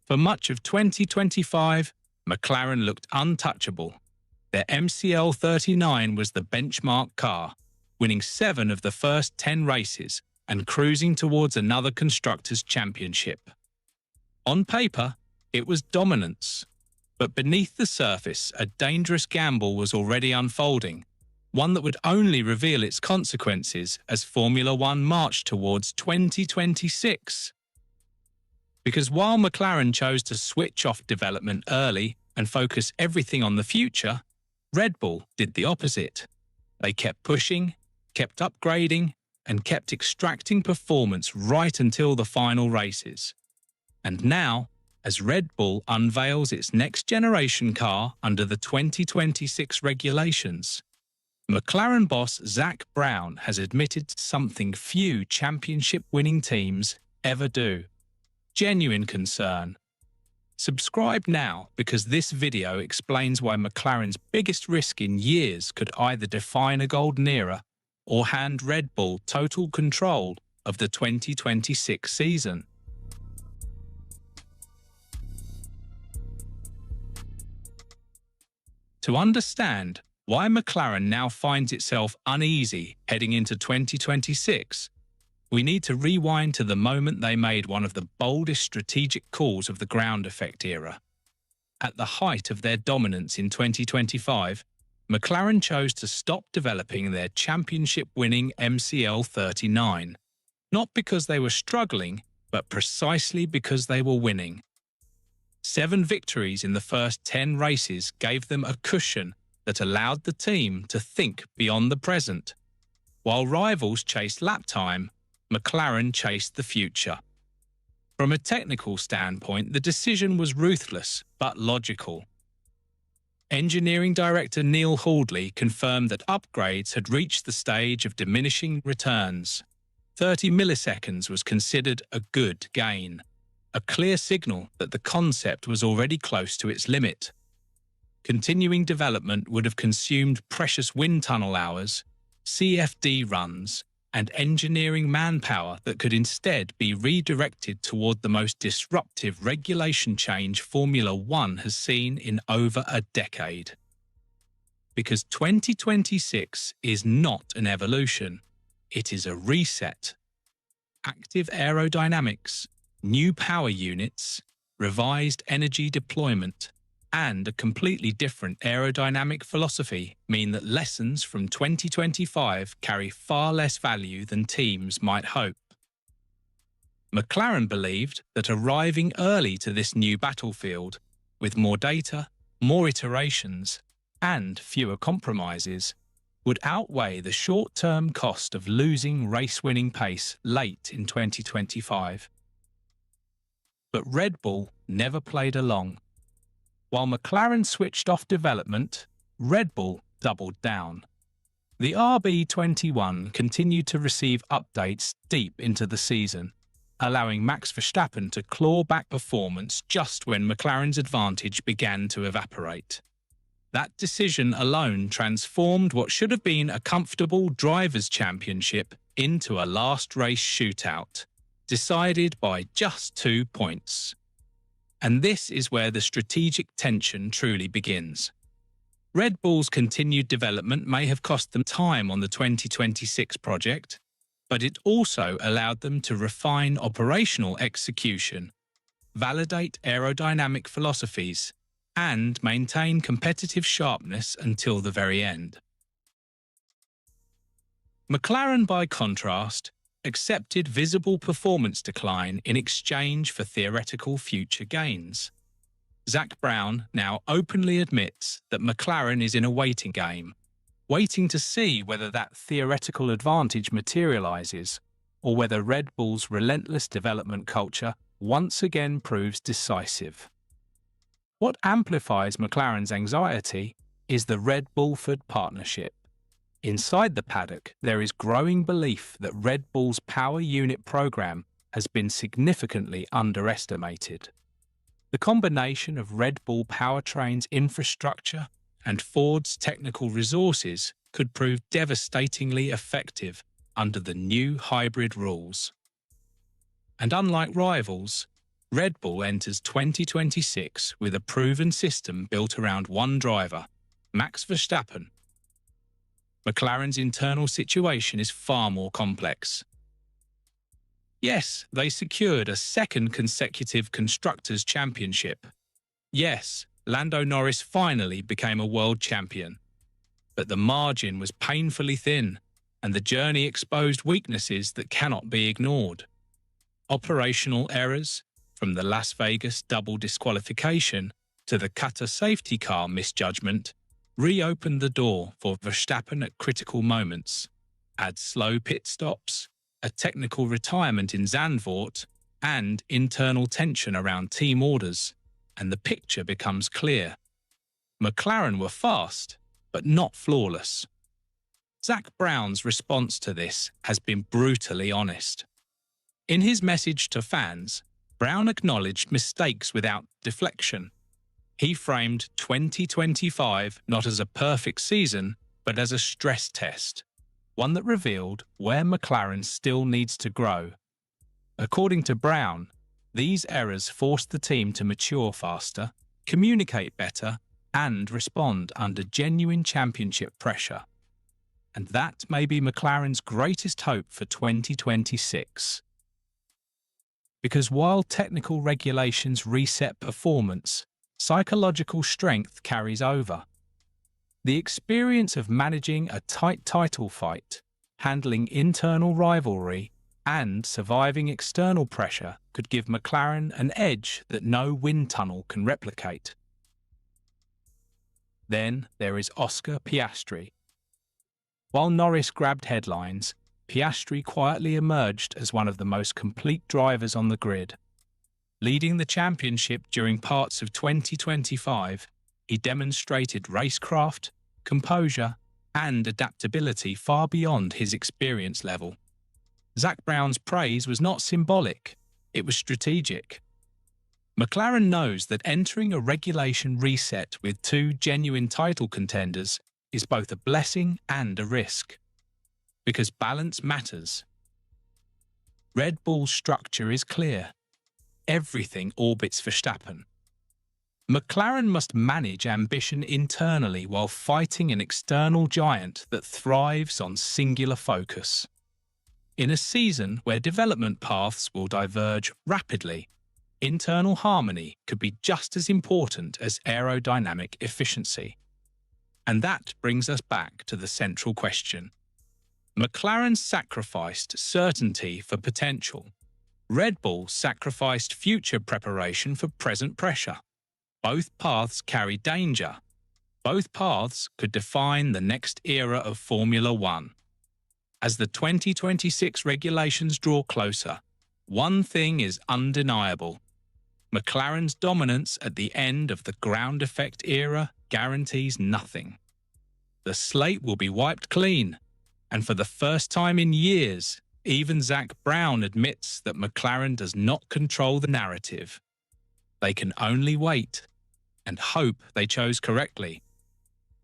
For much of 2025, McLaren looked untouchable. Their MCL39 was the benchmark car, winning 7 of the first 10 races and cruising towards another Constructors' Championship. On paper, it was dominance, but beneath the surface, a dangerous gamble was already unfolding, one that would only reveal its consequences as Formula One marched towards 2026. Because while McLaren chose to switch off development early and focus everything on the future, Red Bull did the opposite. They kept pushing, kept upgrading, and kept extracting performance right until the final races. And now, as Red Bull unveils its next-generation car under the 2026 regulations, McLaren boss Zak Brown has admitted something few championship-winning teams ever do: genuine concern. Subscribe now, because this video explains why McLaren's biggest risk in years could either define a golden era or hand Red Bull total control of the 2026 season. To understand why McLaren now finds itself uneasy heading into 2026, we need to rewind to the moment they made one of the boldest strategic calls of the ground effect era. At the height of their dominance in 2025, McLaren chose to stop developing their championship-winning MCL39, not because they were struggling, but precisely because they were winning. 7 victories in the first 10 races gave them a cushion that allowed the team to think beyond the present. While rivals chased lap time, McLaren chased the future. From a technical standpoint, the decision was ruthless but logical. Engineering Director Neil Haldley confirmed that upgrades had reached the stage of diminishing returns. 30 milliseconds was considered a good gain, a clear signal that the concept was already close to its limit. Continuing development would have consumed precious wind tunnel hours, CFD runs, and engineering manpower that could instead be redirected toward the most disruptive regulation change Formula One has seen in over a decade. Because 2026 is not an evolution, it is a reset. Active aerodynamics, new power units, revised energy deployment, and a completely different aerodynamic philosophy mean that lessons from 2025 carry far less value than teams might hope. McLaren believed that arriving early to this new battlefield, with more data, more iterations, and fewer compromises, would outweigh the short-term cost of losing race-winning pace late in 2025. But Red Bull never played along. While McLaren switched off development, Red Bull doubled down. The RB21 continued to receive updates deep into the season, allowing Max Verstappen to claw back performance just when McLaren's advantage began to evaporate. That decision alone transformed what should have been a comfortable drivers' championship into a last race shootout, decided by just 2 points. And this is where the strategic tension truly begins. Red Bull's continued development may have cost them time on the 2026 project, but it also allowed them to refine operational execution, validate aerodynamic philosophies, and maintain competitive sharpness until the very end. McLaren, by contrast, accepted visible performance decline in exchange for theoretical future gains. Zak Brown now openly admits that McLaren is in a waiting game, waiting to see whether that theoretical advantage materializes, or whether Red Bull's relentless development culture once again proves decisive. What amplifies McLaren's anxiety is the Red Bull-Ford partnership. Inside the paddock, there is growing belief that Red Bull's power unit program has been significantly underestimated. The combination of Red Bull powertrain's infrastructure and Ford's technical resources could prove devastatingly effective under the new hybrid rules. And unlike rivals, Red Bull enters 2026 with a proven system built around one driver, Max Verstappen. McLaren's internal situation is far more complex. Yes, they secured a second consecutive Constructors' Championship. Yes, Lando Norris finally became a world champion. But the margin was painfully thin, and the journey exposed weaknesses that cannot be ignored. Operational errors, from the Las Vegas double disqualification to the Qatar safety car misjudgment, reopened the door for Verstappen at critical moments. Add slow pit stops, a technical retirement in Zandvoort, and internal tension around team orders, and the picture becomes clear. McLaren were fast, but not flawless. Zak Brown's response to this has been brutally honest. In his message to fans, Brown acknowledged mistakes without deflection. He framed 2025 not as a perfect season, but as a stress test, one that revealed where McLaren still needs to grow. According to Brown, these errors forced the team to mature faster, communicate better, and respond under genuine championship pressure. And that may be McLaren's greatest hope for 2026. Because while technical regulations reset performance, psychological strength carries over. The experience of managing a tight title fight, handling internal rivalry, and surviving external pressure could give McLaren an edge that no wind tunnel can replicate. Then there is Oscar Piastri. While Norris grabbed headlines, Piastri quietly emerged as one of the most complete drivers on the grid. Leading the championship during parts of 2025, he demonstrated racecraft, composure, and adaptability far beyond his experience level. Zak Brown's praise was not symbolic, it was strategic. McLaren knows that entering a regulation reset with two genuine title contenders is both a blessing and a risk. Because balance matters. Red Bull's structure is clear. Everything orbits Verstappen. McLaren must manage ambition internally while fighting an external giant that thrives on singular focus. In a season where development paths will diverge rapidly, internal harmony could be just as important as aerodynamic efficiency. And that brings us back to the central question. McLaren sacrificed certainty for potential. Red Bull sacrificed future preparation for present pressure. Both paths carry danger. Both paths could define the next era of Formula One. As the 2026 regulations draw closer, one thing is undeniable. McLaren's dominance at the end of the ground effect era guarantees nothing. The slate will be wiped clean, and for the first time in years, even Zak Brown admits that McLaren does not control the narrative. They can only wait and hope they chose correctly.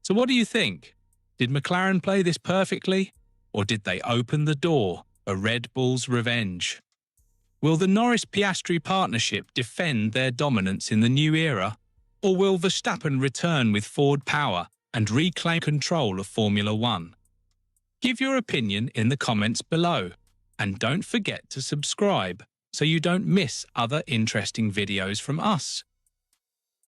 So what do you think? Did McLaren play this perfectly, or did they open the door for Red Bull's revenge? Will the Norris-Piastri partnership defend their dominance in the new era, or will Verstappen return with Ford power and reclaim control of Formula One? Give your opinion in the comments below, and don't forget to subscribe so you don't miss other interesting videos from us.